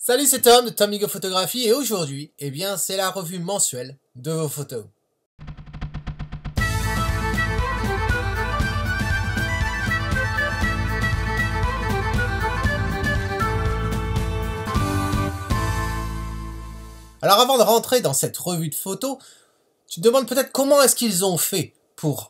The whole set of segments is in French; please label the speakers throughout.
Speaker 1: Salut, c'est Tom de Tomigo Photographie et aujourd'hui, c'est la revue mensuelle de vos photos. Alors avant de rentrer dans cette revue de photos, tu te demandes peut-être comment est-ce qu'ils ont fait pour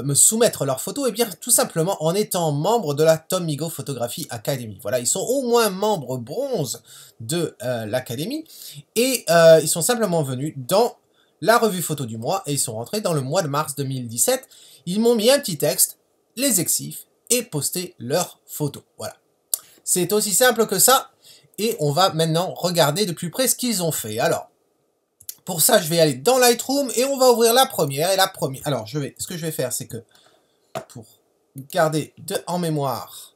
Speaker 1: me soumettre leurs photos. Tout simplement en étant membre de la Tomigo Photographie Academy. Voilà, ils sont au moins membres bronze de l'académie et ils sont simplement venus dans la revue photo du mois et ils sont rentrés dans le mois de mars 2017. Ils m'ont mis un petit texte, les exifs, et posté leurs photos. Voilà. C'est aussi simple que ça et on va maintenant regarder de plus près ce qu'ils ont fait. Alors, pour ça, je vais aller dans Lightroom et on va ouvrir la première. Alors, ce que je vais faire, c'est que pour garder en mémoire,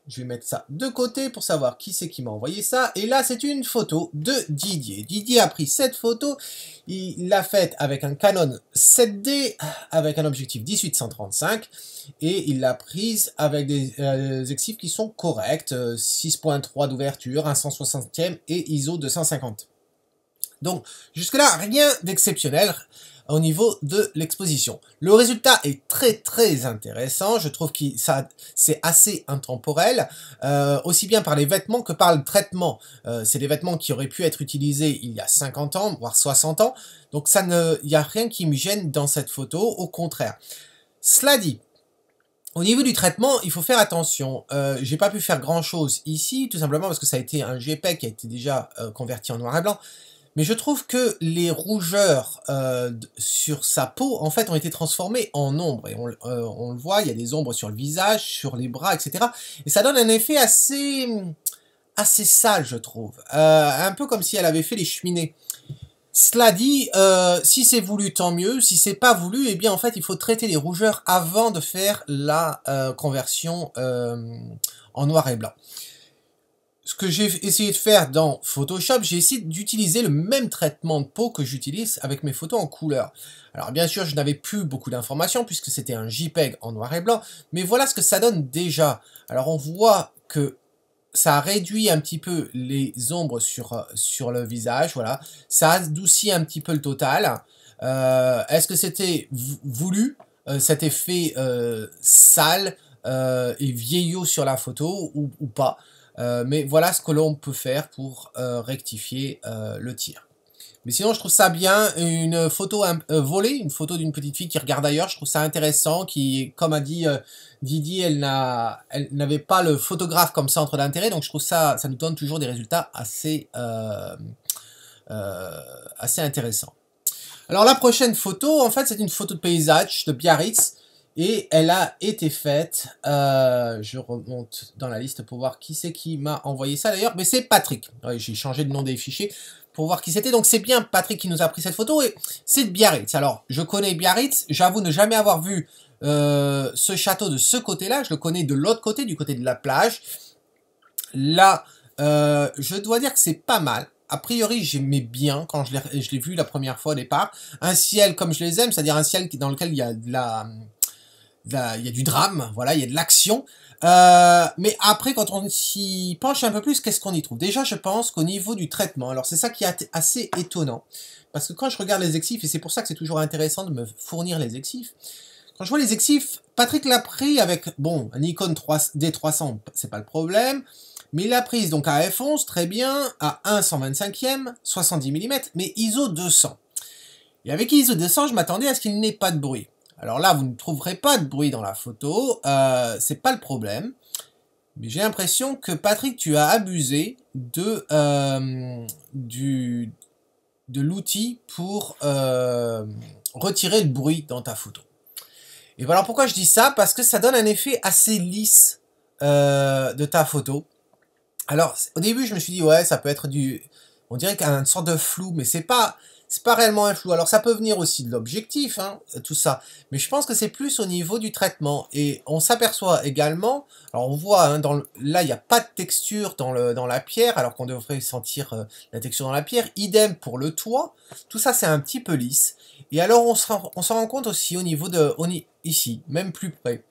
Speaker 1: je vais mettre ça de côté pour savoir qui c'est qui m'a envoyé ça. Et là, c'est une photo de Didier. Didier a pris cette photo. Il l'a faite avec un Canon 7D, avec un objectif 18-135. Et il l'a prise avec des exifs qui sont corrects. 6.3 d'ouverture, 1 160e et ISO 250. Donc, jusque-là, rien d'exceptionnel au niveau de l'exposition. Le résultat est très intéressant. Je trouve que c'est assez intemporel, aussi bien par les vêtements que par le traitement. C'est des vêtements qui auraient pu être utilisés il y a 50 ans, voire 60 ans. Donc, il n'y a rien qui me gêne dans cette photo, au contraire. Cela dit, au niveau du traitement, il faut faire attention. J'ai pas pu faire grand-chose ici, tout simplement parce que ça a été un JPEG qui a été déjà converti en noir et blanc. Mais je trouve que les rougeurs sur sa peau, en fait, ont été transformées en ombres. Et on le voit, il y a des ombres sur le visage, sur les bras, etc. Et ça donne un effet assez sale, je trouve. Un peu comme si elle avait fait les cheminées. Cela dit, si c'est voulu, tant mieux. Si c'est pas voulu, en fait, il faut traiter les rougeurs avant de faire la conversion en noir et blanc. Ce que j'ai essayé de faire dans Photoshop, j'ai essayé d'utiliser le même traitement de peau que j'utilise avec mes photos en couleur. Alors bien sûr, je n'avais plus beaucoup d'informations puisque c'était un JPEG en noir et blanc, mais voilà ce que ça donne déjà. Alors on voit que ça réduit un petit peu les ombres sur le visage, voilà. Ça adoucit un petit peu le total. Est-ce que c'était voulu, cet effet sale et vieillot sur la photo ou pas? Mais voilà ce que l'on peut faire pour rectifier le tir. Mais sinon, je trouve ça bien, une photo volée, une photo d'une petite fille qui regarde ailleurs, je trouve ça intéressant, qui, comme a dit Didier, elle n'avait pas le photographe comme centre d'intérêt, donc je trouve ça nous donne toujours des résultats assez intéressants. Alors la prochaine photo, en fait, c'est une photo de paysage de Biarritz. Et elle a été faite, je remonte dans la liste pour voir qui c'est qui m'a envoyé ça d'ailleurs, mais c'est Patrick. Ouais, j'ai changé le nom des fichiers pour voir qui c'était, donc c'est bien Patrick qui nous a pris cette photo, et c'est de Biarritz. Alors, je connais Biarritz, j'avoue ne jamais avoir vu ce château de ce côté-là, je le connais de l'autre côté, du côté de la plage. Là, je dois dire que c'est pas mal. A priori, j'aimais bien quand je l'ai vu la première fois au départ. Un ciel comme je les aime, c'est-à-dire un ciel dans lequel il y a il y a du drame, voilà, il y a de l'action. Mais après, quand on s'y penche un peu plus, qu'est-ce qu'on y trouve? Déjà, je pense qu'au niveau du traitement, alors c'est ça qui est assez étonnant. Parce que quand je regarde les exifs, et c'est pour ça que c'est toujours intéressant de me fournir les exifs, quand je vois les exifs, Patrick l'a pris avec, bon, un Nikon D300, c'est pas le problème, mais il l'a prise donc à f11, très bien, à 1 125e, 70 mm, mais ISO 200. Et avec ISO 200, je m'attendais à ce qu'il n'ait pas de bruit. Alors là, vous ne trouverez pas de bruit dans la photo, c'est pas le problème. Mais j'ai l'impression que Patrick, tu as abusé de l'outil pour retirer le bruit dans ta photo. Et voilà pourquoi je dis ça, parce que ça donne un effet assez lisse de ta photo. Alors, au début, je me suis dit, ouais, ça peut être on dirait qu'il y a une sorte de flou, mais c'est pas réellement un flou. Alors ça peut venir aussi de l'objectif, hein, tout ça. Mais je pense que c'est plus au niveau du traitement. Et on s'aperçoit également, alors on voit, hein, là il n'y a pas de texture dans la pierre, alors qu'on devrait sentir la texture dans la pierre. Idem pour le toit. Tout ça c'est un petit peu lisse. Et alors on s'en rend compte aussi au niveau ici, même plus près.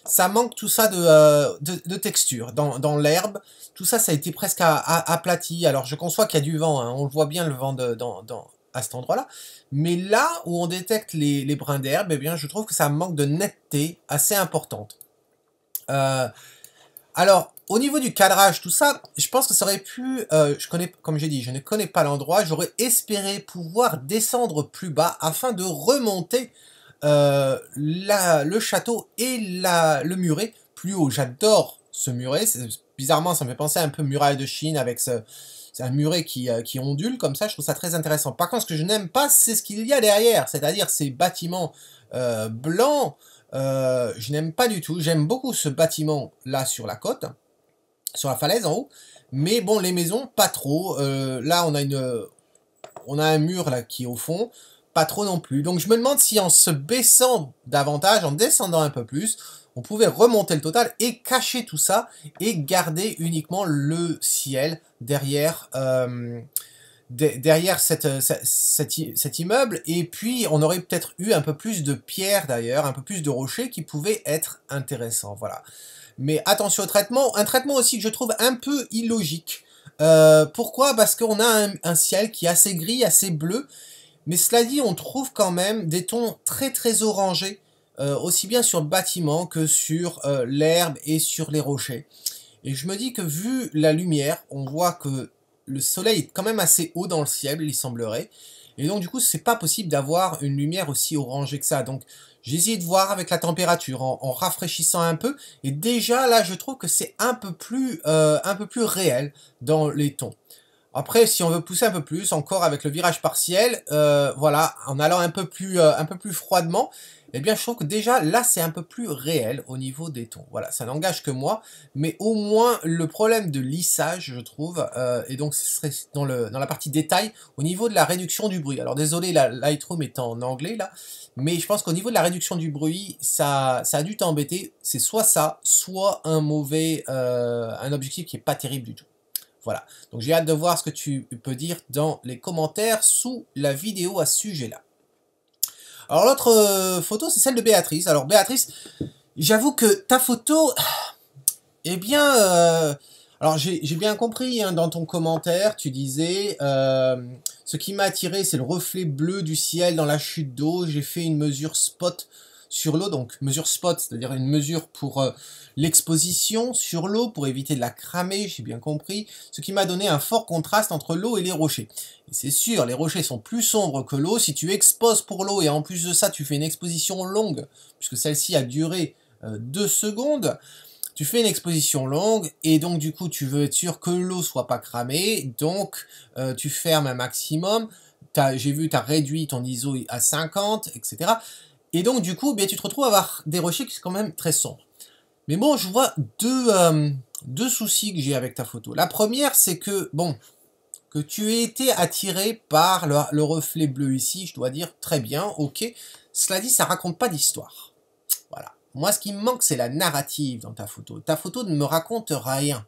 Speaker 1: ça manque tout ça de texture. Dans l'herbe, tout ça, ça a été presque aplati. Alors, je conçois qu'il y a du vent, hein, on le voit bien le vent à cet endroit-là. Mais là où on détecte les brins d'herbe, eh bien, je trouve que ça manque de netteté assez importante. Alors, au niveau du cadrage, tout ça, je pense que ça aurait pu, comme j'ai dit, je ne connais pas l'endroit, j'aurais espéré pouvoir descendre plus bas afin de remonter le château et le muret plus haut. J'adore ce muret, bizarrement ça me fait penser un peu muraille de Chine avec c'est un muret qui ondule comme ça, je trouve ça très intéressant. Par contre, ce que je n'aime pas, c'est ce qu'il y a derrière, c'est-à-dire ces bâtiments blancs, je n'aime pas du tout. J'aime beaucoup ce bâtiment là sur la côte, sur la falaise en haut, mais bon, les maisons, pas trop. Là, on a un mur là qui est au fond, pas trop non plus. Donc je me demande si en se baissant davantage, en descendant un peu plus, on pouvait remonter le total et cacher tout ça et garder uniquement le ciel derrière, derrière cet immeuble. Et puis on aurait peut-être eu un peu plus de pierres d'ailleurs, un peu plus de rochers qui pouvaient être intéressants. Voilà. Mais attention au traitement, un traitement aussi que je trouve un peu illogique. Pourquoi? Parce qu'on a un ciel qui est assez gris, assez bleu, mais cela dit, on trouve quand même des tons très très orangés, aussi bien sur le bâtiment que sur l'herbe et sur les rochers. Et je me dis que vu la lumière, on voit que le soleil est quand même assez haut dans le ciel, il semblerait. Et donc du coup, c'est pas possible d'avoir une lumière aussi orangée que ça. Donc j'ai essayé de voir avec la température, en rafraîchissant un peu. Et déjà là, je trouve que c'est un peu plus réel dans les tons. Après, si on veut pousser un peu plus, encore avec le virage partiel, voilà, en allant un peu plus froidement, eh bien, je trouve que déjà, là, c'est un peu plus réel au niveau des tons. Voilà, ça n'engage que moi, mais au moins, le problème de lissage, je trouve, et donc, ce serait dans la partie détail, au niveau de la réduction du bruit. Alors, désolé, la Lightroom est en anglais, là, mais je pense qu'au niveau de la réduction du bruit, ça a dû t'embêter. C'est soit ça, soit un objectif qui est pas terrible du tout. Voilà, donc j'ai hâte de voir ce que tu peux dire dans les commentaires sous la vidéo à ce sujet-là. Alors l'autre photo, c'est celle de Béatrice. Alors Béatrice, j'avoue que ta photo, eh bien, alors j'ai bien compris hein, dans ton commentaire, tu disais, ce qui m'a attiré, c'est le reflet bleu du ciel dans la chute d'eau. J'ai fait une mesure spot sur l'eau, donc mesure spot, c'est-à-dire une mesure pour l'exposition sur l'eau, pour éviter de la cramer, j'ai bien compris, ce qui m'a donné un fort contraste entre l'eau et les rochers. Et c'est sûr, les rochers sont plus sombres que l'eau, si tu exposes pour l'eau, et en plus de ça, tu fais une exposition longue, puisque celle-ci a duré 2 secondes, tu fais une exposition longue, et donc du coup, tu veux être sûr que l'eau soit pas cramée, donc tu fermes un maximum, j'ai vu, tu as réduit ton ISO à 50, etc., et donc, du coup, bien, tu te retrouves à avoir des rochers qui sont quand même très sombres. Mais bon, je vois deux soucis que j'ai avec ta photo. La première, c'est que, bon, que tu aies été attiré par le reflet bleu ici, je dois dire, très bien, ok. Cela dit, ça raconte pas d'histoire. Voilà. Moi, ce qui me manque, c'est la narrative dans ta photo. Ta photo ne me raconte rien.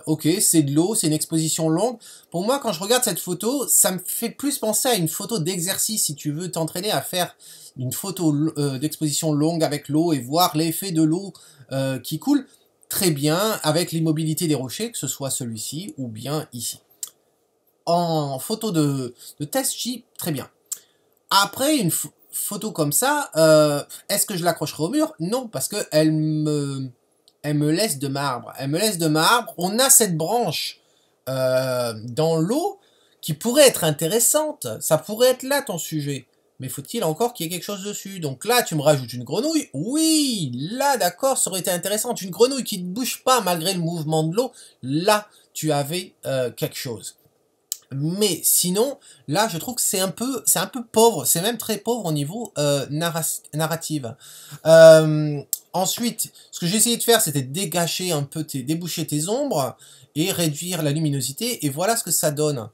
Speaker 1: Ok, c'est de l'eau, c'est une exposition longue. Pour moi, quand je regarde cette photo, ça me fait plus penser à une photo d'exercice si tu veux t'entraîner à faire une photo d'exposition longue avec l'eau et voir l'effet de l'eau qui coule très bien avec l'immobilité des rochers, que ce soit celui-ci ou bien ici. En photo de test, J, très bien. Après, une photo comme ça, est-ce que je l'accrocherai au mur? Non, parce qu'elle me laisse de marbre. Elle me laisse de marbre. On a cette branche dans l'eau qui pourrait être intéressante. Ça pourrait être là ton sujet. Mais faut-il encore qu'il y ait quelque chose dessus? Donc là, tu me rajoutes une grenouille. Oui, là, d'accord, ça aurait été intéressant. Une grenouille qui ne bouge pas malgré le mouvement de l'eau. Là, tu avais quelque chose. Mais sinon, là, je trouve que c'est un peu pauvre. C'est même très pauvre au niveau narrative. Ensuite, ce que j'ai essayé de faire, c'était dégager un peu, déboucher tes ombres et réduire la luminosité. Et voilà ce que ça donne.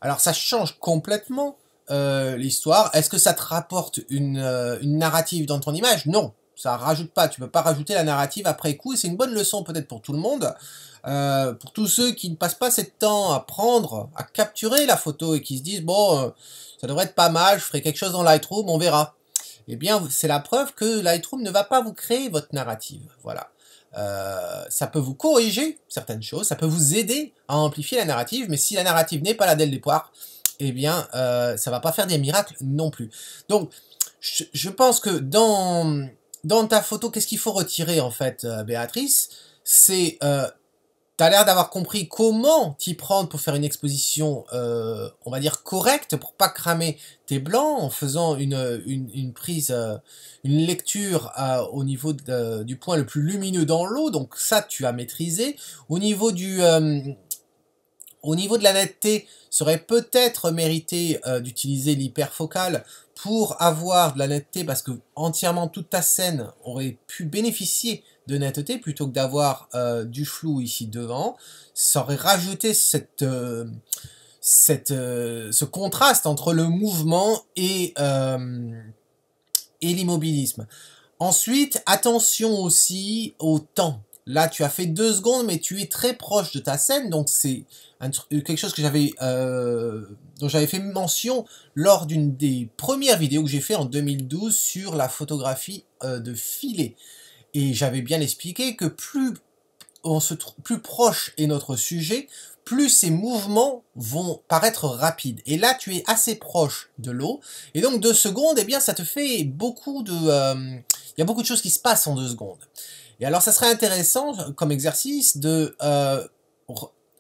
Speaker 1: Alors, ça change complètement l'histoire. Est-ce que ça te rapporte une narrative dans ton image? Non, ça rajoute pas. Tu peux pas rajouter la narrative après coup. Et c'est une bonne leçon peut-être pour tout le monde. Pour tous ceux qui ne passent pas assez de temps à prendre, à capturer la photo et qui se disent, bon, ça devrait être pas mal, je ferai quelque chose dans Lightroom, on verra. eh bien, c'est la preuve que Lightroom ne va pas vous créer votre narrative. Voilà. Ça peut vous corriger certaines choses, ça peut vous aider à amplifier la narrative, mais si la narrative n'est pas là dès le départ, eh bien, ça va pas faire des miracles non plus. Donc, je pense que dans ta photo, qu'est-ce qu'il faut retirer, en fait, Béatrice? C'est, tu as l'air d'avoir compris comment t'y prendre pour faire une exposition, on va dire correcte, pour pas cramer tes blancs, en faisant une prise, une lecture au niveau du point le plus lumineux dans l'eau, donc ça tu as maîtrisé. Au niveau au niveau de la netteté, ça aurait peut-être mérité d'utiliser l'hyperfocale pour avoir de la netteté, parce que entièrement toute ta scène aurait pu bénéficier de netteté plutôt que d'avoir du flou ici devant. Ça aurait rajouté ce contraste entre le mouvement et l'immobilisme. Ensuite, attention aussi au temps. Là, tu as fait 2 secondes, mais tu es très proche de ta scène, donc c'est quelque chose que dont j'avais fait mention lors d'une des premières vidéos que j'ai fait en 2012 sur la photographie de filet. Et j'avais bien expliqué que plus proche est notre sujet, plus ces mouvements vont paraître rapides. Et là, tu es assez proche de l'eau, et donc 2 secondes, eh bien, ça te fait beaucoup de... il y a beaucoup de choses qui se passent en 2 secondes. Et alors, ça serait intéressant, comme exercice, de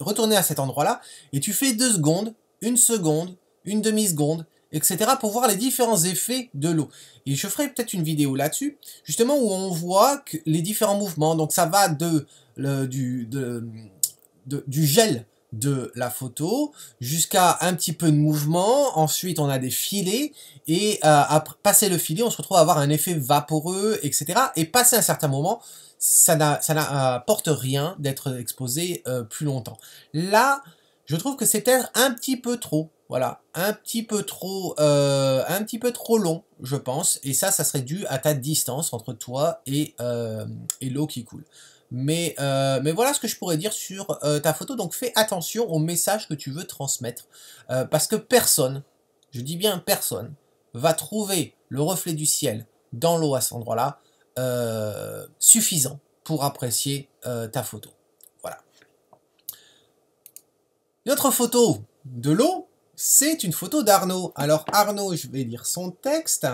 Speaker 1: retourner à cet endroit-là, et tu fais 2 secondes, 1 seconde, une demi-seconde, etc. pour voir les différents effets de l'eau. Et je ferai peut-être une vidéo là-dessus, justement, où on voit que les différents mouvements. Donc, ça va du gel de la photo jusqu'à un petit peu de mouvement. Ensuite, on a des filets, et après passer le filet, on se retrouve à avoir un effet vaporeux, etc. Et passer un certain moment, ça n'apporte rien d'être exposé plus longtemps. Là, je trouve que c'est peut-être un petit peu trop. Voilà, un petit peu trop long, je pense. Et ça serait dû à ta distance entre toi et l'eau qui coule. Mais voilà ce que je pourrais dire sur ta photo. Donc fais attention au message que tu veux transmettre. Parce que personne, je dis bien personne, va trouver le reflet du ciel dans l'eau à cet endroit-là suffisant pour apprécier ta photo. Voilà. Une autre photo de l'eau, c'est une photo d'Arnaud. Alors Arnaud, je vais lire son texte.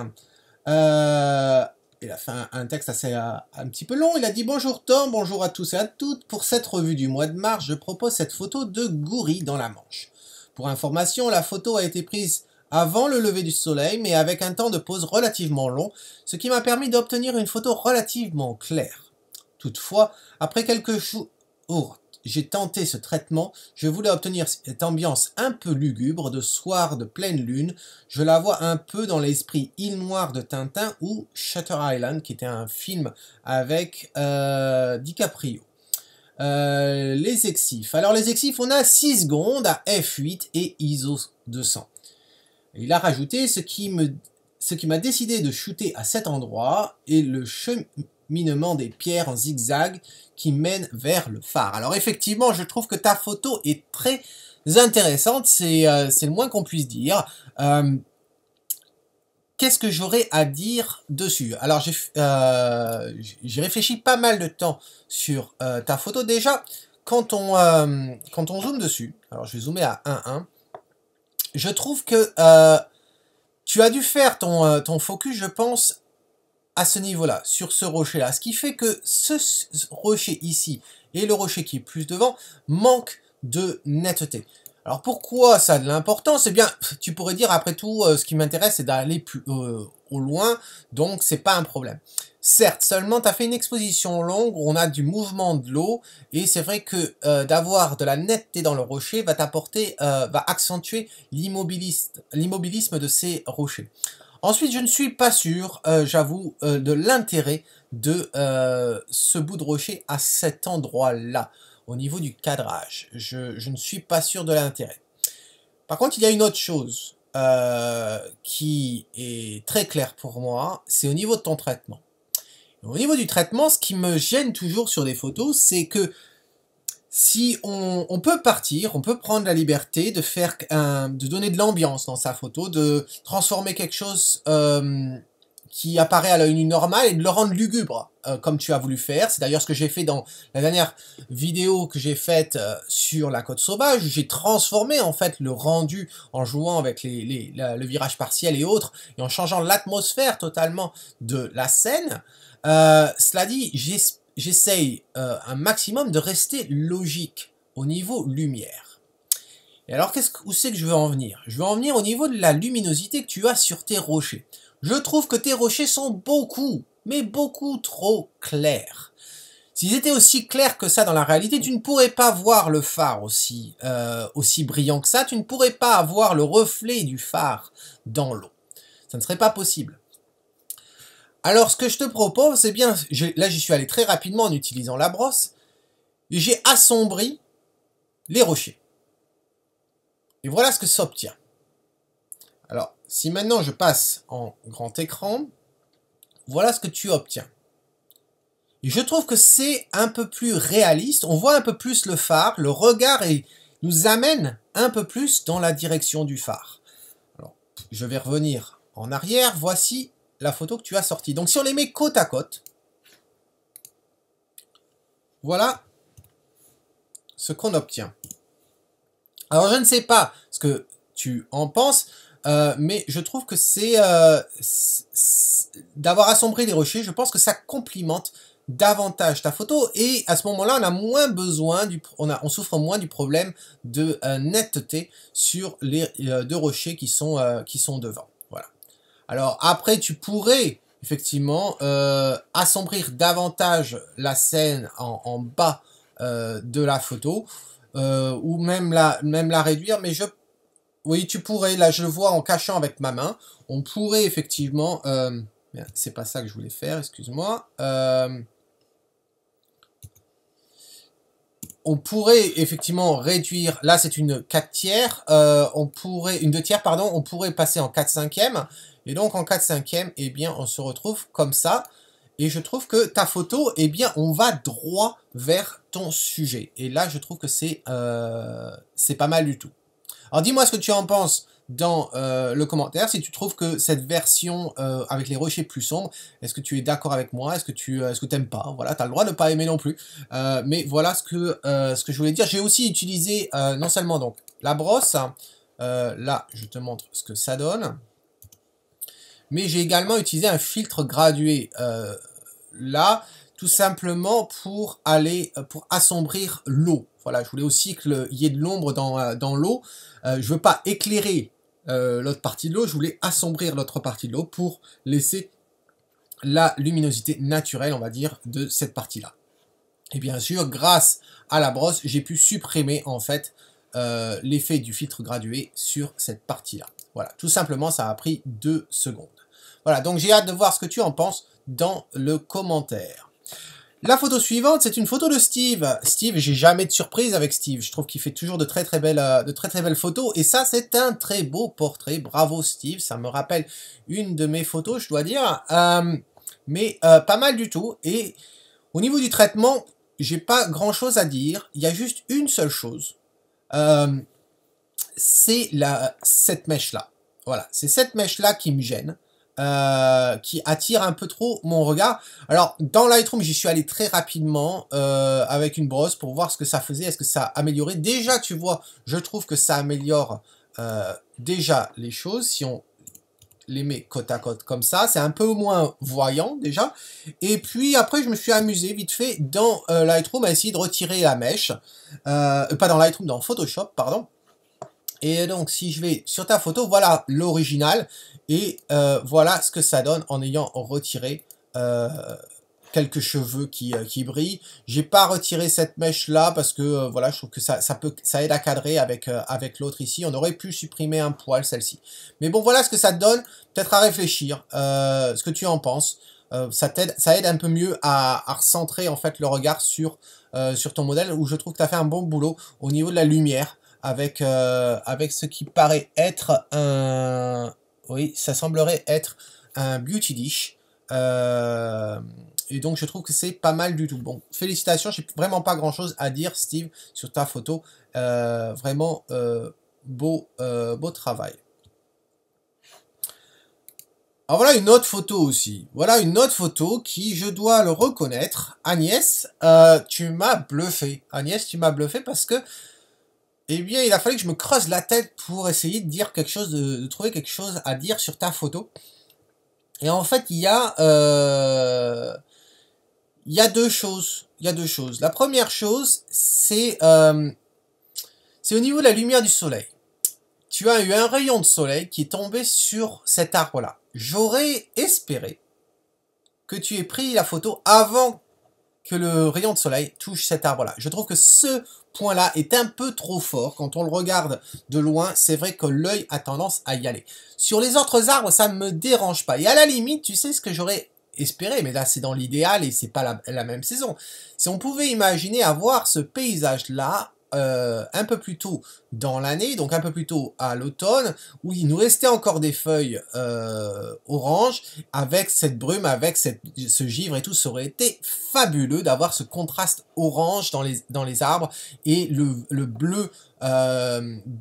Speaker 1: Il a fait un texte assez un petit peu long. Il a dit: bonjour Tom, bonjour à tous et à toutes. Pour cette revue du mois de mars, je propose cette photo de Goury dans la Manche. Pour information, la photo a été prise avant le lever du soleil, mais avec un temps de pause relativement long, ce qui m'a permis d'obtenir une photo relativement claire. Toutefois, après quelques jours, j'ai tenté ce traitement, je voulais obtenir cette ambiance un peu lugubre de soir de pleine lune. Je la vois un peu dans l'esprit Île Noire de Tintin ou Shutter Island, qui était un film avec DiCaprio. Les exifs. Alors les exifs, on a 6 secondes à f8 et ISO 200. Il a rajouté ce qui m'a décidé de shooter à cet endroit et le cheminement des pierres en zigzag qui mènent vers le phare. Alors effectivement, je trouve que ta photo est très intéressante, c'est le moins qu'on puisse dire. Qu'est-ce que j'aurais à dire dessus? Alors j'ai réfléchi pas mal de temps sur ta photo. Déjà, quand on zoome dessus, alors je vais zoomer à 1.1, je trouve que tu as dû faire ton focus, je pense, à ce niveau-là, sur ce rocher-là. Ce qui fait que ce rocher ici et le rocher qui est plus devant manquent de netteté. Alors pourquoi ça a de l'importance? Eh bien, tu pourrais dire, après tout, ce qui m'intéresse, c'est d'aller plus au loin, donc c'est pas un problème. Certes, seulement tu as fait une exposition longue où on a du mouvement de l'eau, et c'est vrai que d'avoir de la netteté dans le rocher va va accentuer l'immobilisme de ces rochers. Ensuite, je ne suis pas sûr, j'avoue, de l'intérêt de ce bout de rocher à cet endroit-là, au niveau du cadrage. Je ne suis pas sûr de l'intérêt. Par contre, il y a une autre chose qui est très claire pour moi, c'est au niveau de ton traitement. Au niveau du traitement, ce qui me gêne toujours sur des photos, c'est que si on peut partir, on peut prendre la liberté de de donner de l'ambiance dans sa photo, de transformer quelque chose qui apparaît à l'œil nu normal et de le rendre lugubre, comme tu as voulu faire. C'est d'ailleurs ce que j'ai fait dans la dernière vidéo que j'ai faite sur la Côte Sauvage. J'ai transformé en fait le rendu en jouant avec le virage partiel et autres, et en changeant l'atmosphère totalement de la scène. Cela dit, j'essaye un maximum de rester logique au niveau lumière. Et alors, où c'est que je veux en venir? Je veux en venir au niveau de la luminosité que tu as sur tes rochers. Je trouve que tes rochers sont beaucoup, mais beaucoup trop clairs. S'ils étaient aussi clairs que ça dans la réalité, tu ne pourrais pas voir le phare aussi brillant que ça. Tu ne pourrais pas avoir le reflet du phare dans l'eau. Ça ne serait pas possible. Alors, ce que je te propose, c'est bien... Là, j'y suis allé très rapidement en utilisant la brosse. Et j'ai assombri les rochers. Et voilà ce que ça obtient. Alors, si maintenant je passe en grand écran, voilà ce que tu obtiens. Et je trouve que c'est un peu plus réaliste, on voit un peu plus le phare, le regard nous amène un peu plus dans la direction du phare. Alors, je vais revenir en arrière, voici la photo que tu as sortie. Donc si on les met côte à côte, voilà ce qu'on obtient. Alors je ne sais pas ce que tu en penses, mais je trouve que c'est d'avoir assombri les rochers, je pense que ça complimente davantage ta photo, et à ce moment-là, on a moins besoin on souffre moins du problème de netteté sur les deux rochers qui sont devant. Voilà. Alors après, tu pourrais effectivement assombrir davantage la scène en bas de la photo, ou même la réduire, mais oui, tu pourrais, là je le vois en cachant avec ma main, on pourrait effectivement, c'est pas ça que je voulais faire, excuse-moi, on pourrait effectivement réduire, là c'est une 4 tiers, une 2 tiers, pardon, on pourrait passer en 4/5, et donc en 4/5, eh bien on se retrouve comme ça, et je trouve que ta photo, eh bien on va droit vers ton sujet, et là je trouve que c'est pas mal du tout. Alors dis-moi ce que tu en penses dans le commentaire, si tu trouves que cette version avec les rochers plus sombres, est-ce que tu es d'accord avec moi, est-ce que tu n'aimes pas, voilà, tu as le droit de ne pas aimer non plus, mais voilà ce que je voulais dire. J'ai aussi utilisé non seulement donc la brosse, là je te montre ce que ça donne, mais j'ai également utilisé un filtre gradué là, tout simplement pour assombrir l'eau. Voilà, je voulais aussi qu'il y ait de l'ombre dans l'eau. Je veux pas éclairer l'autre partie de l'eau, je voulais assombrir l'autre partie de l'eau pour laisser la luminosité naturelle, on va dire, de cette partie-là. Et bien sûr, grâce à la brosse, j'ai pu supprimer en fait l'effet du filtre gradué sur cette partie-là. Voilà, tout simplement, ça a pris 2 secondes. Voilà, donc j'ai hâte de voir ce que tu en penses dans le commentaire. La photo suivante, c'est une photo de Steve. Steve, j'ai jamais de surprise avec Steve. Je trouve qu'il fait toujours de très très belles photos. Et ça, c'est un très beau portrait. Bravo Steve, ça me rappelle une de mes photos, je dois dire. Mais pas mal du tout. Et au niveau du traitement, j'ai pas grand chose à dire. Il y a juste une seule chose. C'est cette mèche-là. Voilà, c'est cette mèche-là qui me gêne. Qui attire un peu trop mon regard. Alors, dans Lightroom, j'y suis allé très rapidement avec une brosse pour voir ce que ça faisait, est-ce que ça améliorait. Déjà, tu vois, je trouve que ça améliore déjà les choses. Si on les met côte à côte comme ça, c'est un peu moins voyant déjà. Et puis après, je me suis amusé vite fait dans Lightroom à essayer de retirer la mèche. Pas dans Lightroom, dans Photoshop, pardon. Et donc, si je vais sur ta photo, voilà l'original. Et voilà ce que ça donne en ayant retiré quelques cheveux qui brillent. J'ai pas retiré cette mèche là parce que voilà, je trouve que ça aide à cadrer avec l'autre ici. On aurait pu supprimer un poil celle-ci. Mais bon, voilà ce que ça te donne. Peut-être à réfléchir, ce que tu en penses. Ça aide un peu mieux à recentrer en fait le regard sur ton modèle, où je trouve que tu as fait un bon boulot au niveau de la lumière avec ce qui paraît être un... Oui, ça semblerait être un beauty dish. Et donc, je trouve que c'est pas mal du tout. Bon, félicitations, j'ai vraiment pas grand-chose à dire, Steve, sur ta photo. Vraiment beau travail. Alors voilà une autre photo aussi. Voilà une autre photo qui, je dois le reconnaître, Agnès, tu m'as bluffé. Agnès, tu m'as bluffé parce que, eh bien, il a fallu que je me creuse la tête pour essayer de dire quelque chose, de trouver quelque chose à dire sur ta photo. Et en fait, il y a deux choses. Il y a deux choses. La première chose, c'est au niveau de la lumière du soleil. Tu as eu un rayon de soleil qui est tombé sur cet arbre-là. J'aurais espéré que tu aies pris la photo avant que le rayon de soleil touche cet arbre-là. Je trouve que ce point-là est un peu trop fort. Quand on le regarde de loin, c'est vrai que l'œil a tendance à y aller. Sur les autres arbres, ça ne me dérange pas. Et à la limite, tu sais ce que j'aurais espéré, mais là c'est dans l'idéal et c'est pas la même saison. Si on pouvait imaginer avoir ce paysage-là un peu plus tôt dans l'année, donc un peu plus tôt à l'automne, où il nous restait encore des feuilles oranges, avec cette brume, avec ce givre et tout, ça aurait été fabuleux d'avoir ce contraste orange dans les arbres et le bleu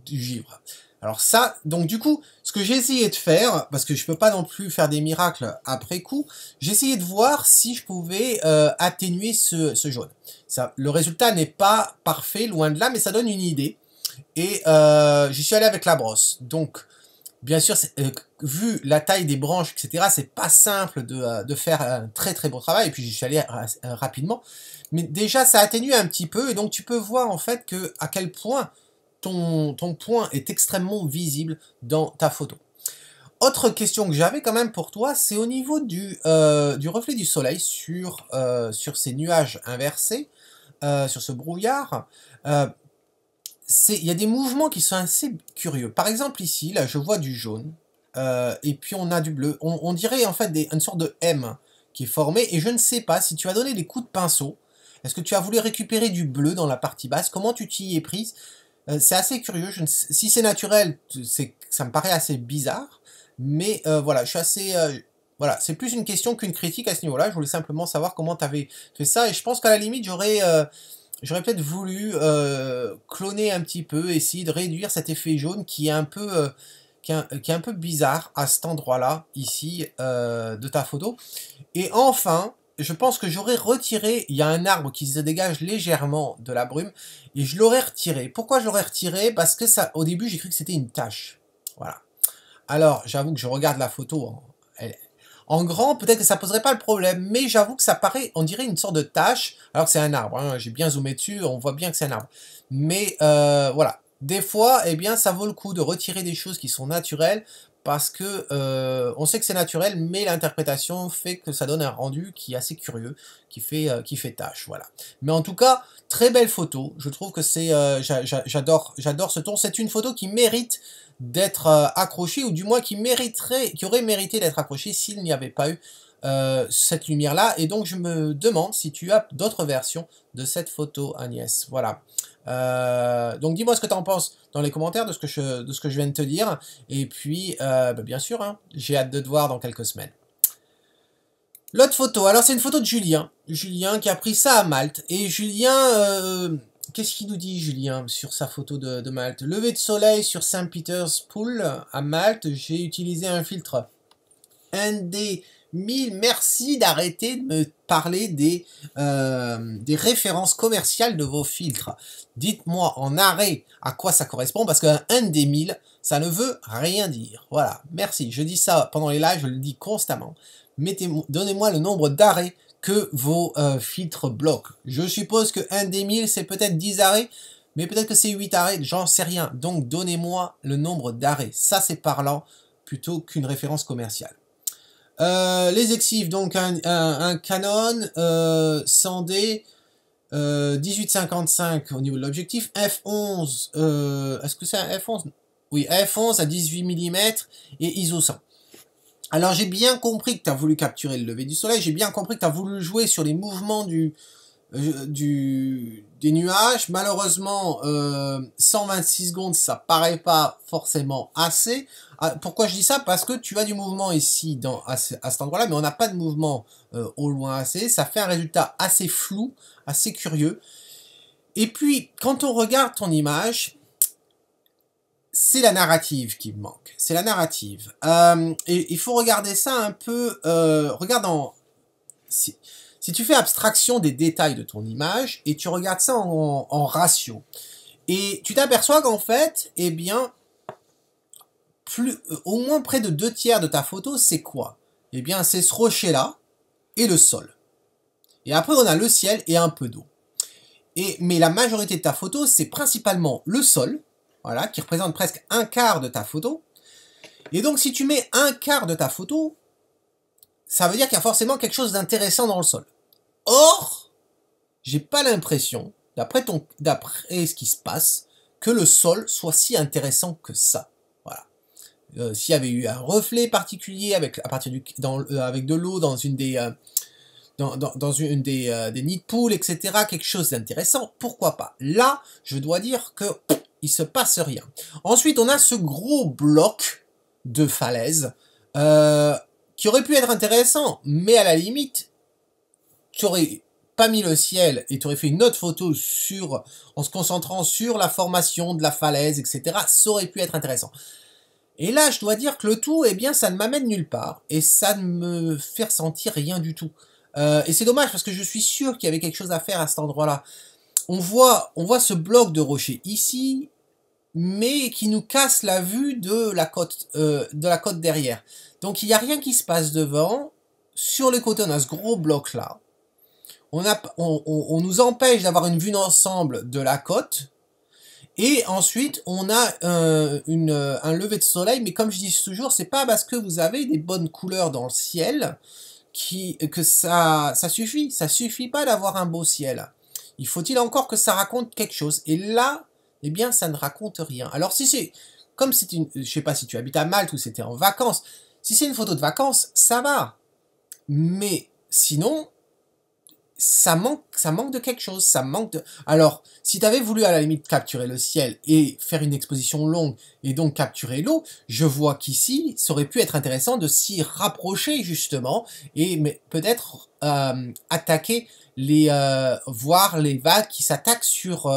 Speaker 1: du givre. Alors ça, donc du coup, ce que j'ai essayé de faire, parce que je peux pas non plus faire des miracles après coup, j'ai essayé de voir si je pouvais atténuer ce jaune. Ça, le résultat n'est pas parfait, loin de là, mais ça donne une idée. Et j'y suis allé avec la brosse. Donc, bien sûr, vu la taille des branches, etc., c'est pas simple de faire un très très beau travail. Et puis j'y suis allé rapidement. Mais déjà, ça atténue un petit peu. Et donc, tu peux voir en fait que à quel point ton point est extrêmement visible dans ta photo. Autre question que j'avais quand même pour toi, c'est au niveau du reflet du soleil sur ces nuages inversés, sur ce brouillard. Il y a des mouvements qui sont assez curieux. Par exemple ici, là je vois du jaune, et puis on a du bleu. On dirait en fait une sorte de M qui est formée, et je ne sais pas si tu as donné des coups de pinceau. Est-ce que tu as voulu récupérer du bleu dans la partie basse? Comment tu t'y es prise? C'est assez curieux. Si c'est naturel, ça me paraît assez bizarre. Mais voilà, je suis assez... voilà, c'est plus une question qu'une critique à ce niveau-là. Je voulais simplement savoir comment tu avais fait ça. Et je pense qu'à la limite, j'aurais peut-être voulu cloner un petit peu, essayer de réduire cet effet jaune qui est un peu, qui est un peu bizarre à cet endroit-là, ici, de ta photo. Et enfin, je pense que j'aurais retiré, il y a un arbre qui se dégage légèrement de la brume, et je l'aurais retiré. Pourquoi je l'aurais retiré? Parce que ça, au début, j'ai cru que c'était une tache. Voilà. Alors, j'avoue que je regarde la photo en grand, peut-être que ça poserait pas le problème, mais j'avoue que ça paraît, on dirait une sorte de tache, alors que c'est un arbre, hein, j'ai bien zoomé dessus, on voit bien que c'est un arbre. Mais voilà, des fois, eh bien, ça vaut le coup de retirer des choses qui sont naturelles, parce que on sait que c'est naturel, mais l'interprétation fait que ça donne un rendu qui est assez curieux, qui fait tache, voilà. Mais en tout cas, très belle photo, je trouve que c'est, j'adore ce ton, c'est une photo qui mérite d'être accroché, ou du moins qui aurait mérité d'être accroché s'il n'y avait pas eu cette lumière-là. Et donc je me demande si tu as d'autres versions de cette photo, Agnès. Voilà. Donc dis-moi ce que tu en penses dans les commentaires de ce que je viens de te dire. Et puis, bien sûr, hein, j'ai hâte de te voir dans quelques semaines. L'autre photo, alors c'est une photo de Julien. Julien qui a pris ça à Malte. Et Julien, qu'est-ce qu'il nous dit Julien sur sa photo de Malte? Lever de soleil sur Saint Peter's Pool à Malte. J'ai utilisé un filtre ND1000. Merci d'arrêter de me parler des références commerciales de vos filtres. Dites-moi en arrêt à quoi ça correspond, parce qu'un ND1000, ça ne veut rien dire. Voilà, merci. Je dis ça pendant les lives, je le dis constamment. Donnez-moi le nombre d'arrêts que vos filtres bloquent. Je suppose que un des 1000, c'est peut-être 10 arrêts, mais peut-être que c'est 8 arrêts, j'en sais rien. Donc donnez-moi le nombre d'arrêts. Ça, c'est parlant plutôt qu'une référence commerciale. Les exifs, donc un Canon 100D 1855 au niveau de l'objectif. F11, est-ce que c'est un F11? Oui, F11 à 18 mm et ISO 100. Alors j'ai bien compris que tu as voulu capturer le lever du soleil, j'ai bien compris que tu as voulu jouer sur les mouvements des nuages. Malheureusement, 126 secondes, ça paraît pas forcément assez. Pourquoi je dis ça? Parce que tu as du mouvement ici à cet endroit-là, mais on n'a pas de mouvement au loin assez. Ça fait un résultat assez flou, assez curieux. Et puis, quand on regarde ton image, c'est la narrative qui me manque. C'est la narrative. Et il faut regarder ça un peu... regarde en... Si tu fais abstraction des détails de ton image et tu regardes ça en ratio, et tu t'aperçois qu'en fait, eh bien, au moins près de 2/3 de ta photo, c'est quoi? Eh bien, c'est ce rocher-là et le sol. Et après, on a le ciel et un peu d'eau. Mais la majorité de ta photo, c'est principalement le sol, voilà, qui représente presque 1/4 de ta photo. Et donc, si tu mets 1/4 de ta photo, ça veut dire qu'il y a forcément quelque chose d'intéressant dans le sol. Or, j'ai pas l'impression, d'après ce qui se passe, que le sol soit si intéressant que ça. Voilà. S'il y avait eu un reflet particulier avec de l'eau dans une des des nids de poules, etc., quelque chose d'intéressant, pourquoi pas. Là, je dois dire que il se passe rien. Ensuite, on a ce gros bloc de falaise qui aurait pu être intéressant, mais à la limite, tu aurais pas mis le ciel et tu aurais fait une autre photo en se concentrant sur la formation de la falaise, etc. Ça aurait pu être intéressant. Et là, je dois dire que le tout, eh bien, ça ne m'amène nulle part et ça ne me fait ressentir rien du tout. Et c'est dommage parce que je suis sûr qu'il y avait quelque chose à faire à cet endroit-là. On voit ce bloc de rocher ici, mais qui nous casse la vue de la côte derrière. Donc il n'y a rien qui se passe devant. Sur le côté, on a ce gros bloc-là. On nous empêche d'avoir une vue d'ensemble de la côte. Et ensuite, on a un lever de soleil, mais comme je dis toujours, c'est pas parce que vous avez des bonnes couleurs dans le ciel que ça suffit. Ça suffit pas d'avoir un beau ciel. Il faut-il encore que ça raconte quelque chose. Et là, eh bien, ça ne raconte rien. Alors si c'est, comme c'est je sais pas si tu habites à Malte ou c'était en vacances, si c'est une photo de vacances, ça va. Mais sinon, ça manque de quelque chose, Alors, si tu avais voulu à la limite capturer le ciel et faire une exposition longue et donc capturer l'eau, je vois qu'ici, ça aurait pu être intéressant de s'y rapprocher justement et peut-être attaquer voir les vagues qui s'attaquent sur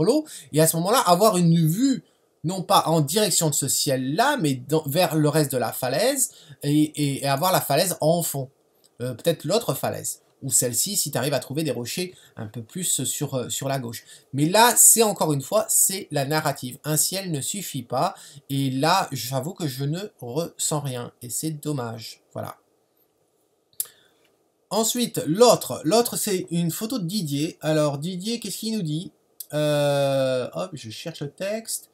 Speaker 1: l'eau et à ce moment-là avoir une vue non pas en direction de ce ciel-là, mais vers le reste de la falaise et avoir la falaise en fond, peut-être l'autre falaise. Ou celle-ci, si tu arrives à trouver des rochers un peu plus sur la gauche. Mais là, c'est encore une fois, c'est la narrative. Un ciel ne suffit pas, et là, j'avoue que je ne ressens rien, et c'est dommage. Voilà. Ensuite, l'autre, c'est une photo de Didier. Alors, Didier, qu'est-ce qu'il nous dit? Hop, je cherche le texte.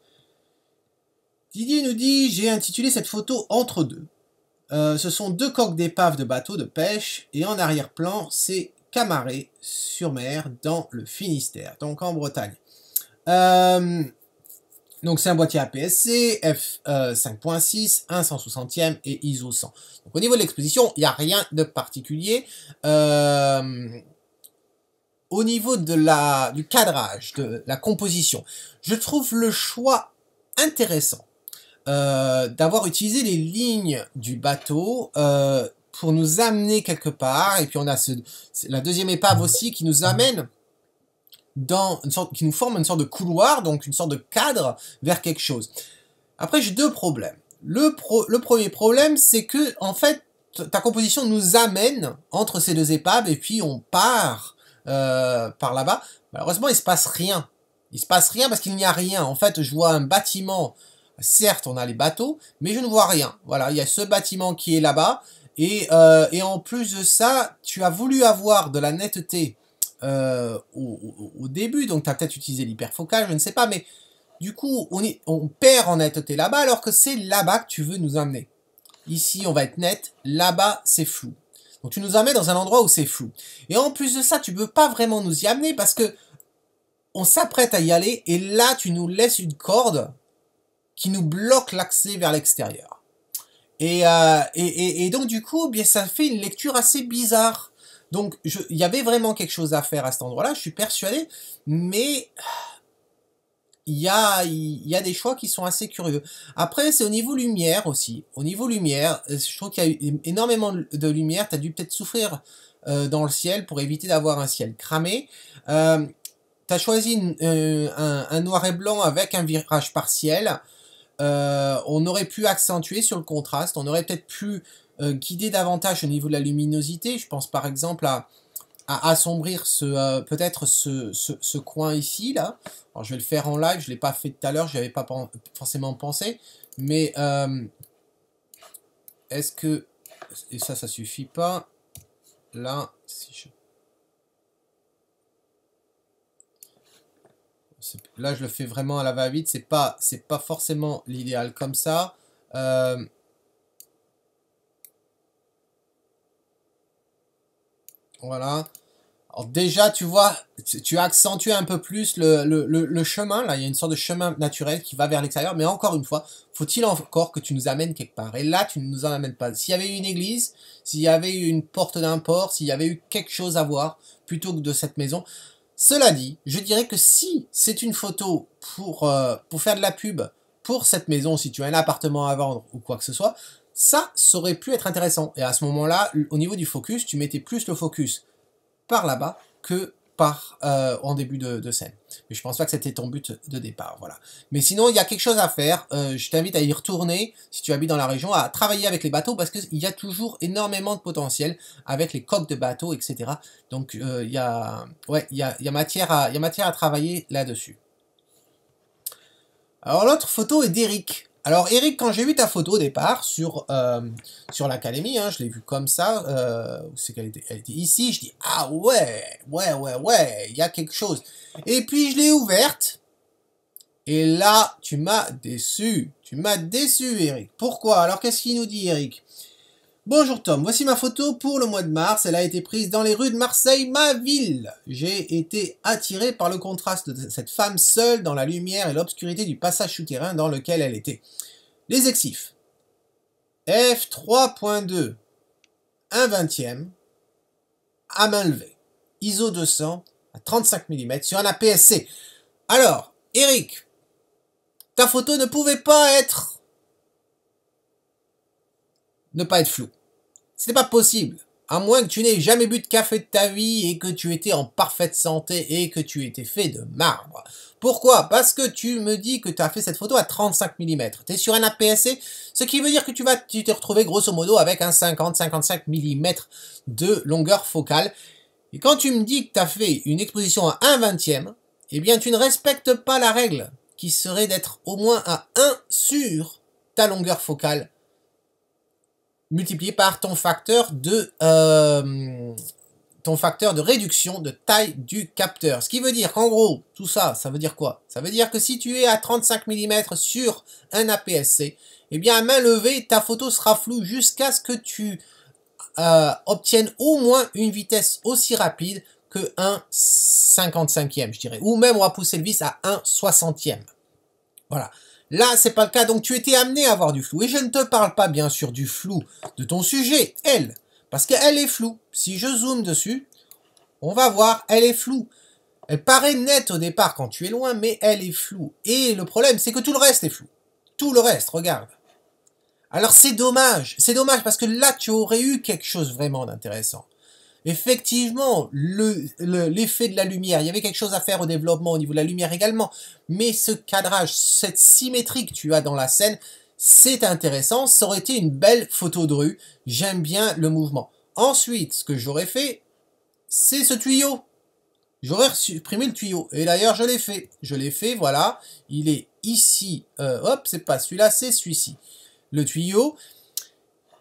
Speaker 1: Didier nous dit, j'ai intitulé cette photo « Entre deux ». Ce sont deux coques d'épave de bateaux de pêche, et en arrière-plan, c'est Camaret sur mer dans le Finistère, donc en Bretagne. Donc c'est un boîtier APS-C, f5.6, 1 160e et ISO 100. Donc au niveau de l'exposition, il n'y a rien de particulier. Au niveau de du cadrage, de la composition, je trouve le choix intéressant. D'avoir utilisé les lignes du bateau pour nous amener quelque part, et puis on a la deuxième épave aussi qui nous amène qui nous forme une sorte de couloir, donc une sorte de cadre vers quelque chose. Après, j'ai deux problèmes. Le premier problème, c'est que en fait, ta composition nous amène entre ces deux épaves et puis on part par là-bas. Malheureusement, il se passe rien. Il se passe rien parce qu'il n'y a rien. En fait, je vois un bâtiment. Certes, on a les bateaux, mais je ne vois rien. Voilà, il y a ce bâtiment qui est là-bas. Et en plus de ça, tu as voulu avoir de la netteté au début, donc tu as peut-être utilisé l'hyperfocale, je ne sais pas, mais du coup, on perd en netteté là-bas, alors que c'est là-bas que tu veux nous amener. Ici, on va être net, là-bas, c'est flou. Donc tu nous amènes dans un endroit où c'est flou. Et en plus de ça, tu ne peux pas vraiment nous y amener parce que on s'apprête à y aller, et là, tu nous laisses une corde qui nous bloque l'accès vers l'extérieur. Et donc du coup, bien ça fait une lecture assez bizarre. Donc il y avait vraiment quelque chose à faire à cet endroit-là, je suis persuadé, mais il y a des choix qui sont assez curieux. Après, c'est au niveau lumière aussi. Au niveau lumière, je trouve qu'il y a eu énormément de lumière, tu as dû peut-être souffrir dans le ciel pour éviter d'avoir un ciel cramé. Tu as choisi un noir et blanc avec un virage partiel. on aurait pu accentuer sur le contraste, on aurait peut-être pu guider davantage au niveau de la luminosité. Je pense par exemple à assombrir peut-être ce coin ici, là. Alors je vais le faire en live, je ne l'ai pas fait tout à l'heure, je n'y avais pas forcément pensé. Mais est-ce que... Et ça suffit pas. Là, si je... Là, je le fais vraiment à la va-vite. C'est pas forcément l'idéal comme ça. Voilà. Alors déjà, tu vois, tu accentues un peu plus le chemin. Là, il y a une sorte de chemin naturel qui va vers l'extérieur. Mais encore une fois, faut-il encore que tu nous amènes quelque part? Et là, tu ne nous en amènes pas. S'il y avait eu une église, s'il y avait eu une porte d'un port, s'il y avait eu quelque chose à voir, plutôt que de cette maison... Cela dit, je dirais que si c'est une photo pour faire de la pub pour cette maison, si tu as un appartement à vendre ou quoi que ce soit, ça aurait pu être intéressant. Et à ce moment-là, au niveau du focus, tu mettais plus le focus par là-bas que par en début de scène. Mais je pense pas que c'était ton but de départ, voilà. Mais sinon, il y a quelque chose à faire. Je t'invite à y retourner, si tu habites dans la région, à travailler avec les bateaux, parce qu'il y a toujours énormément de potentiel avec les coques de bateaux, etc. Donc, il y a matière à travailler là-dessus. Alors, l'autre photo est d'Eric. Alors Eric, quand j'ai vu ta photo au départ sur l'académie, hein, je l'ai vue comme ça, c'est qu'elle était ici, je dis ah ouais, il y a quelque chose. Et puis je l'ai ouverte, et là tu m'as déçu Eric. Pourquoi? Alors qu'est-ce qu'il nous dit Eric? Bonjour Tom, voici ma photo pour le mois de mars, elle a été prise dans les rues de Marseille, ma ville. J'ai été attiré par le contraste de cette femme seule dans la lumière et l'obscurité du passage souterrain dans lequel elle était. Les exifs. F3.2, 1/20, à main levée. ISO 200 à 35 mm sur un APS-C. Alors, Eric, ta photo ne pouvait pas ne pas être floue. Ce n'est pas possible. À moins que tu n'aies jamais bu de café de ta vie et que tu étais en parfaite santé et que tu étais fait de marbre. Pourquoi? Parce que tu me dis que tu as fait cette photo à 35 mm. Tu es sur un APS-C, ce qui veut dire que tu t'es retrouvé grosso modo avec un 50-55 mm de longueur focale. Et quand tu me dis que tu as fait une exposition à 1/20, eh bien tu ne respectes pas la règle, qui serait d'être au moins à 1 sur ta longueur focale multiplié par ton facteur de réduction de taille du capteur. Ce qui veut dire qu'en gros, tout ça, ça veut dire quoi? Ça veut dire que si tu es à 35 mm sur un APS-C, eh bien à main levée, ta photo sera floue jusqu'à ce que tu obtiennes au moins une vitesse aussi rapide que 1/55e, je dirais. Ou même on va pousser le vice à 1/60e. Voilà. Là, c'est pas le cas, donc tu étais amené à avoir du flou. Et je ne te parle pas, bien sûr, du flou de ton sujet, elle. Parce qu'elle est floue. Si je zoome dessus, on va voir, elle est floue. Elle paraît nette au départ quand tu es loin, mais elle est floue. Et le problème, c'est que tout le reste est flou. Tout le reste, regarde. Alors c'est dommage parce que là, tu aurais eu quelque chose vraiment d'intéressant. Effectivement, l'effet de la lumière, il y avait quelque chose à faire au développement au niveau de la lumière également, mais ce cadrage, cette symétrie que tu as dans la scène, c'est intéressant, ça aurait été une belle photo de rue, j'aime bien le mouvement. Ensuite, ce que j'aurais fait, c'est ce tuyau. J'aurais supprimé le tuyau, et d'ailleurs je l'ai fait, voilà, il est ici, hop, c'est pas celui-là, c'est celui-ci. Le tuyau,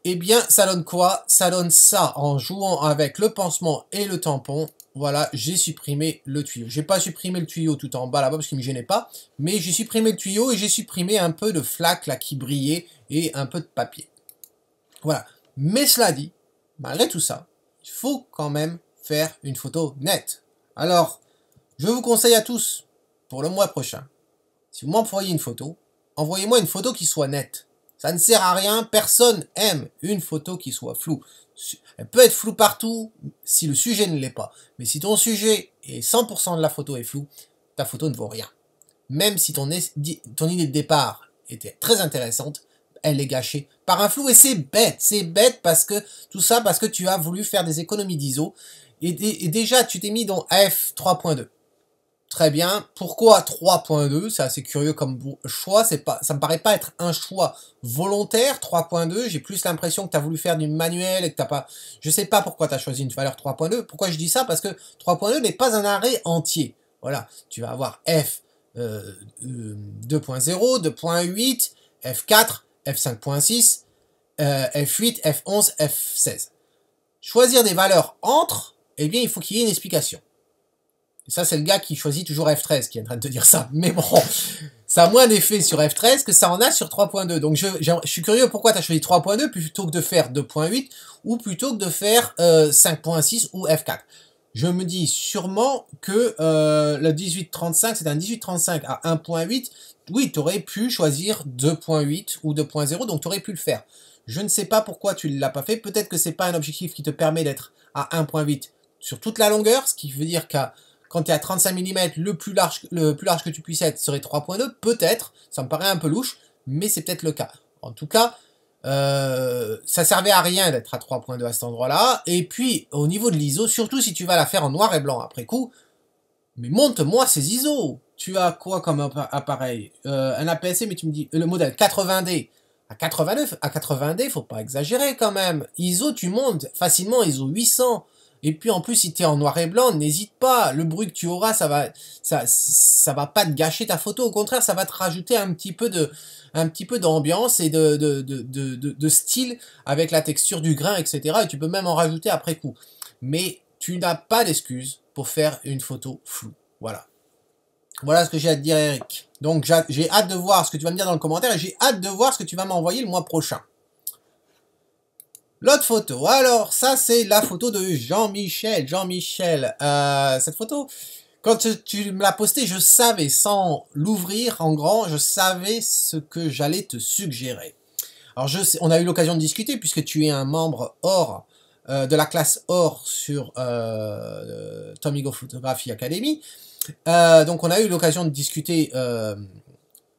Speaker 1: eh bien, ça donne quoi? Ça donne ça en jouant avec le pansement et le tampon. Voilà, j'ai supprimé le tuyau. J'ai pas supprimé le tuyau tout en bas là-bas parce qu'il me gênait pas, mais j'ai supprimé le tuyau et j'ai supprimé un peu de flaque là qui brillait et un peu de papier. Voilà. Mais cela dit, malgré tout ça, il faut quand même faire une photo nette. Alors, je vous conseille à tous, pour le mois prochain, si vous m'envoyez une photo, envoyez-moi une photo qui soit nette. Ça ne sert à rien, personne aime une photo qui soit floue. Elle peut être floue partout si le sujet ne l'est pas. Mais si ton sujet et 100% de la photo est floue, ta photo ne vaut rien. Même si ton idée de départ était très intéressante, elle est gâchée par un flou et c'est bête parce que tout ça parce que tu as voulu faire des économies d'ISO et déjà tu t'es mis dans F3.2. Très bien. Pourquoi 3.2? C'est assez curieux comme choix. Ça me paraît pas être un choix volontaire, 3.2. J'ai plus l'impression que tu as voulu faire du manuel et que t'as pas... Je sais pas pourquoi tu as choisi une valeur 3.2. Pourquoi je dis ça? Parce que 3.2 n'est pas un arrêt entier. Voilà. Tu vas avoir F 2.0, 2.8, F4, F5.6, F8, F11, F16. Choisir des valeurs entre, eh bien, il faut qu'il y ait une explication. Et ça, c'est le gars qui choisit toujours F13 qui est en train de te dire ça. Mais bon, ça a moins d'effet sur F13 que ça en a sur 3.2. Donc, je suis curieux pourquoi tu as choisi 3.2 plutôt que de faire 2.8 ou plutôt que de faire 5.6 ou F4. Je me dis sûrement que le 1835, c'est un 1835 à 1.8. Oui, tu aurais pu choisir 2.8 ou 2.0, donc tu aurais pu le faire. Je ne sais pas pourquoi tu ne l'as pas fait. Peut-être que c'est pas un objectif qui te permet d'être à 1.8 sur toute la longueur, ce qui veut dire qu'à quand tu es à 35 mm, le plus large que tu puisses être serait 3.2, peut-être, ça me paraît un peu louche, mais c'est peut-être le cas. En tout cas, ça servait à rien d'être à 3.2 à cet endroit-là, et puis au niveau de l'ISO, surtout si tu vas la faire en noir et blanc après coup, mais montre-moi ces ISO. Tu as quoi comme appareil? Un APS-C, mais tu me dis, le modèle 80D, à 80D, faut pas exagérer quand même. ISO, tu montes facilement ISO 800. Et puis en plus, si tu es en noir et blanc, n'hésite pas. Le bruit que tu auras, ça va pas te gâcher ta photo. Au contraire, ça va te rajouter un petit peu d'ambiance et de style avec la texture du grain, etc. Et tu peux même en rajouter après coup. Mais tu n'as pas d'excuse pour faire une photo floue. Voilà. Voilà ce que j'ai à te dire, Eric. Donc j'ai hâte de voir ce que tu vas me dire dans le commentaire et j'ai hâte de voir ce que tu vas m'envoyer le mois prochain. L'autre photo, alors ça c'est la photo de Jean-Michel. Jean-Michel, cette photo, quand tu me l'as postée, je savais, sans l'ouvrir en grand, je savais ce que j'allais te suggérer. Alors on a eu l'occasion de discuter puisque tu es un membre or de la classe or sur Tomigo Photography Academy. Donc on a eu l'occasion de discuter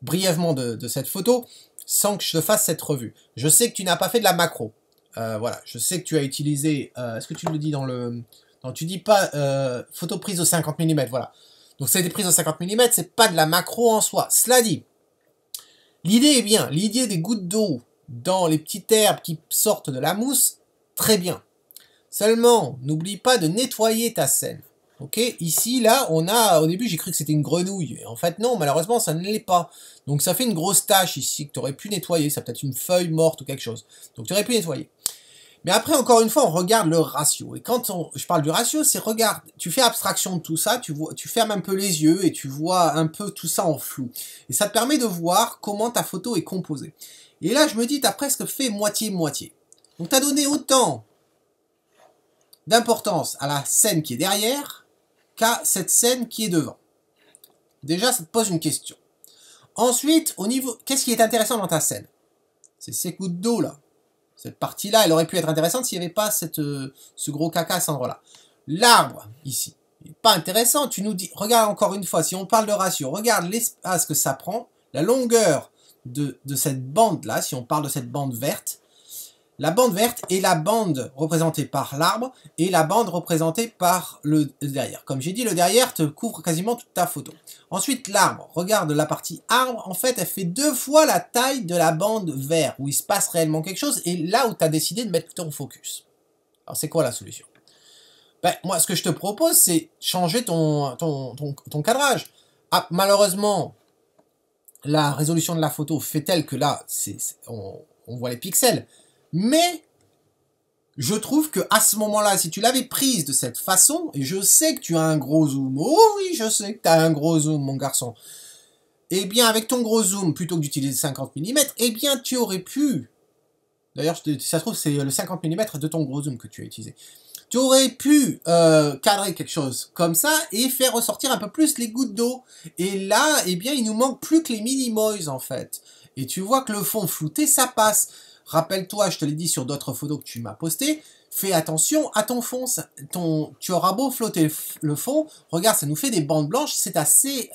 Speaker 1: brièvement de cette photo sans que je te fasse cette revue. Je sais que tu n'as pas fait de la macro. Voilà, je sais que tu as utilisé... Est-ce que tu le dis dans le... Non, tu dis pas photo prise au 50 mm, voilà. Donc c'est des prises au 50 mm, c'est pas de la macro en soi. Cela dit, l'idée est bien. L'idée des gouttes d'eau dans les petites herbes qui sortent de la mousse, très bien. Seulement, n'oublie pas de nettoyer ta scène. Ok, ici, là, on a... Au début, j'ai cru que c'était une grenouille. En fait, non, malheureusement, ça ne l'est pas. Donc ça fait une grosse tache ici que tu aurais pu nettoyer. Ça peut être une feuille morte ou quelque chose. Donc tu aurais pu nettoyer. Mais après, encore une fois, on regarde le ratio. Et quand je parle du ratio, c'est regarde, tu fais abstraction de tout ça, tu fermes un peu les yeux et tu vois un peu tout ça en flou. Et ça te permet de voir comment ta photo est composée. Et là, je me dis, tu as presque fait moitié-moitié. Donc tu as donné autant d'importance à la scène qui est derrière qu'à cette scène qui est devant. Déjà, ça te pose une question. Ensuite, au niveau, qu'est-ce qui est intéressant dans ta scène? C'est ces gouttes d'eau là. Cette partie-là, elle aurait pu être intéressante s'il n'y avait pas ce gros caca à cet endroit-là. L'arbre, ici, il n'est pas intéressant. Tu nous dis, regarde encore une fois, si on parle de ratio, regarde l'espace que ça prend, la longueur de cette bande-là, si on parle de cette bande verte, la bande verte est la bande représentée par l'arbre et la bande représentée par le derrière. Comme j'ai dit, le derrière te couvre quasiment toute ta photo. Ensuite, l'arbre. Regarde la partie arbre. En fait, elle fait 2 fois la taille de la bande vert, où il se passe réellement quelque chose, et là où tu as décidé de mettre ton focus. Alors, c'est quoi la solution? Ben, moi, ce que je te propose, c'est changer ton cadrage. Ah, malheureusement, la résolution de la photo fait telle que là, on voit les pixels. Mais je trouve que à ce moment-là, si tu l'avais prise de cette façon, et je sais que tu as un gros zoom, oh oui, je sais que tu as un gros zoom, mon garçon, eh bien, avec ton gros zoom, plutôt que d'utiliser 50 mm, eh bien, tu aurais pu, d'ailleurs, si ça se trouve, c'est le 50 mm de ton gros zoom que tu as utilisé, tu aurais pu cadrer quelque chose comme ça et faire ressortir un peu plus les gouttes d'eau. Et là, eh bien, il nous manque plus que les minimoys, en fait. Et tu vois que le fond flouté, ça passe. Rappelle-toi, je te l'ai dit sur d'autres photos que tu m'as postées, fais attention à ton fond. Tu auras beau flotter le fond, regarde, ça nous fait des bandes blanches, c'est assez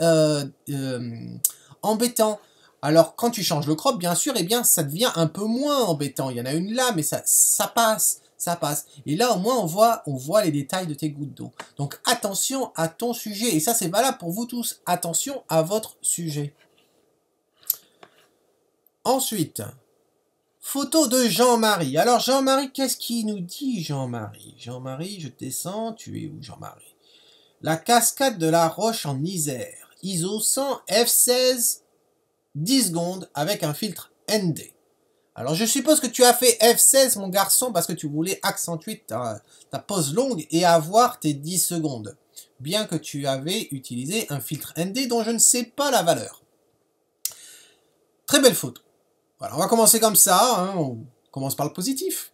Speaker 1: embêtant. Alors, quand tu changes le crop, bien sûr, eh bien, ça devient un peu moins embêtant. Il y en a une là, mais ça passe. ça passe. Et là, au moins, on voit les détails de tes gouttes d'eau. Donc, attention à ton sujet. Et ça, c'est valable pour vous tous. Attention à votre sujet. Ensuite, photo de Jean-Marie. Alors, Jean-Marie, qu'est-ce qu'il nous dit, Jean-Marie? Jean-Marie, je descends. Tu es où, Jean-Marie? La cascade de la Roche en Isère. ISO 100 f16, 10 secondes avec un filtre ND. Alors, je suppose que tu as fait F16, mon garçon, parce que tu voulais accentuer ta pose longue et avoir tes 10 secondes. Bien que tu avais utilisé un filtre ND dont je ne sais pas la valeur. Très belle photo. Voilà, on va commencer comme ça. Hein, on commence par le positif.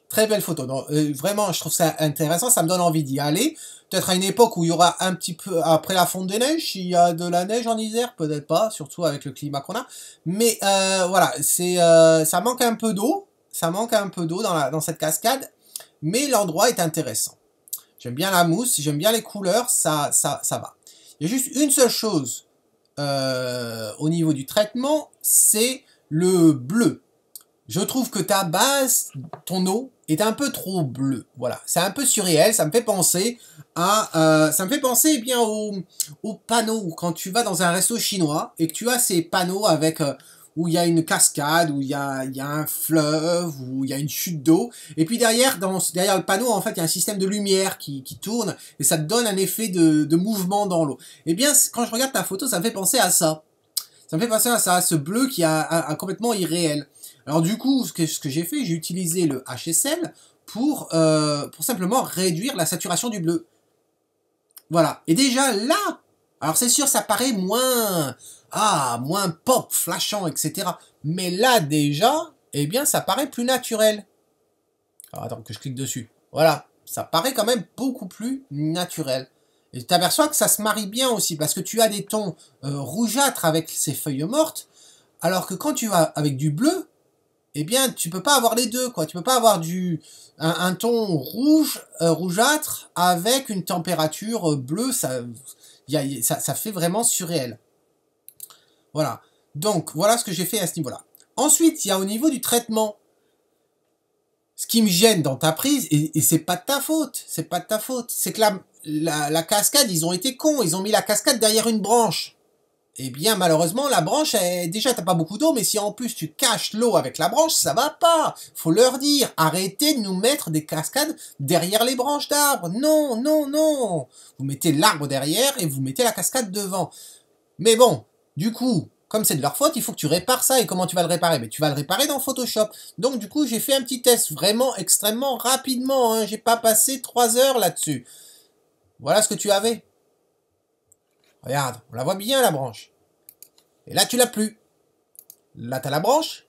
Speaker 1: Très belle photo. Donc, vraiment, je trouve ça intéressant. Ça me donne envie d'y aller. Peut-être à une époque où il y aura un petit peu après la fonte des neiges. S'il y a de la neige en Isère, peut-être pas. Surtout avec le climat qu'on a. Mais voilà, ça manque un peu d'eau. Ça manque un peu d'eau dans cette cascade. Mais l'endroit est intéressant. J'aime bien la mousse. J'aime bien les couleurs. Ça va. Il y a juste une seule chose au niveau du traitement. C'est le bleu. Je trouve que ta base, ton eau, est un peu trop bleue. Voilà, c'est un peu surréel. Ça me fait penser eh bien aux panneaux quand tu vas dans un resto chinois et que tu as ces panneaux avec où il y a une cascade, où il y a un fleuve, où il y a une chute d'eau. Et puis derrière le panneau, en fait, il y a un système de lumière qui tourne et ça te donne un effet de mouvement dans l'eau. Eh bien, quand je regarde ta photo, ça me fait penser à ça. Ça me fait penser à ça, à ce bleu qui a complètement irréel. Alors du coup, ce que j'ai fait, j'ai utilisé le HSL pour simplement réduire la saturation du bleu. Voilà. Et déjà là, alors c'est sûr, ça paraît moins pop, flashant, etc. Mais là déjà, eh bien, ça paraît plus naturel. Alors attends que je clique dessus. Voilà. Ça paraît quand même beaucoup plus naturel. Et tu t'aperçois que ça se marie bien aussi, parce que tu as des tons rougeâtres avec ces feuilles mortes, alors que quand tu vas avec du bleu, eh bien, tu peux pas avoir les deux, quoi. Tu peux pas avoir un ton rouge, rougeâtre, avec une température bleue, ça fait vraiment surréel. Voilà. Donc, voilà ce que j'ai fait à ce niveau-là. Ensuite, il y a au niveau du traitement. Ce qui me gêne dans ta prise, et c'est pas de ta faute, c'est pas de ta faute, c'est que la cascade, ils ont été cons, ils ont mis la cascade derrière une branche. Eh bien, malheureusement, la branche, déjà, t'as pas beaucoup d'eau, mais si en plus tu caches l'eau avec la branche, ça va pas. Faut leur dire, arrêtez de nous mettre des cascades derrière les branches d'arbres. Non, non, non. Vous mettez l'arbre derrière et vous mettez la cascade devant. Mais bon, du coup, comme c'est de leur faute, il faut que tu répares ça. Et comment tu vas le réparer? Mais tu vas le réparer dans Photoshop. Donc du coup, j'ai fait un petit test vraiment extrêmement rapidement. Hein. J'ai pas passé 3 heures là-dessus. Voilà ce que tu avais. Regarde, on la voit bien la branche. Et là, tu l'as plus. Là, tu as la branche.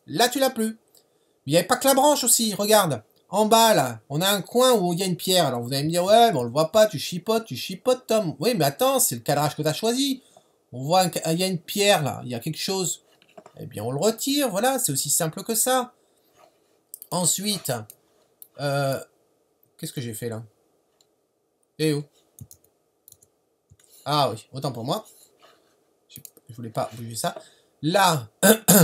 Speaker 1: Là, tu l'as plus. Il n'y avait pas que la branche aussi, regarde. En bas, là, on a un coin où il y a une pierre. Alors vous allez me dire, ouais, mais on le voit pas, tu chipotes, Tom. Oui, mais attends, c'est le cadrage que tu as choisi. On voit, il y a une pierre, là, il y a quelque chose. Eh bien, on le retire, voilà, c'est aussi simple que ça. Ensuite, qu'est-ce que j'ai fait, là? Eh oh. Ah oui, autant pour moi. Je voulais pas bouger ça. Là,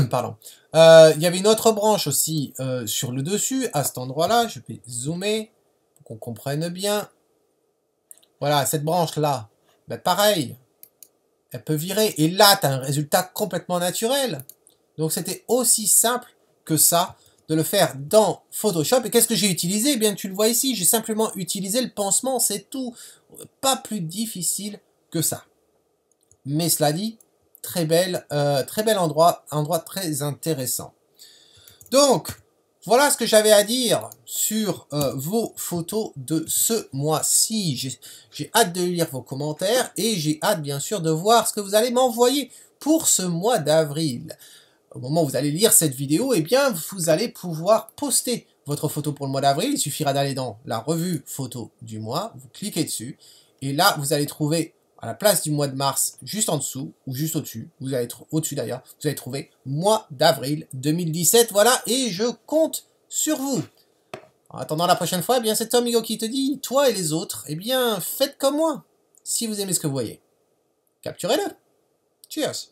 Speaker 1: pardon, il y avait une autre branche aussi sur le dessus, à cet endroit-là. Je vais zoomer pour qu'on comprenne bien. Voilà, cette branche-là, ben pareil, elle peut virer. Et là, tu as un résultat complètement naturel. Donc, c'était aussi simple que ça de le faire dans Photoshop. Et qu'est-ce que j'ai utilisé? Eh bien, tu le vois ici, j'ai simplement utilisé le pansement, c'est tout. Pas plus difficile que ça. Mais cela dit, très bel endroit très intéressant. Donc, voilà ce que j'avais à dire sur vos photos de ce mois-ci. J'ai hâte de lire vos commentaires et j'ai hâte bien sûr de voir ce que vous allez m'envoyer pour ce mois d'avril. Au moment où vous allez lire cette vidéo, eh bien, vous allez pouvoir poster votre photo pour le mois d'avril. Il suffira d'aller dans la revue photo du mois, vous cliquez dessus et là, vous allez trouver à la place du mois de mars, juste en dessous, ou juste au-dessus, vous allez être au-dessus d'ailleurs, vous allez trouver mois d'avril 2017, voilà, et je compte sur vous. En attendant la prochaine fois, eh bien c'est Tom Higo qui te dit, toi et les autres, eh bien faites comme moi, si vous aimez ce que vous voyez. Capturez-le. Cheers.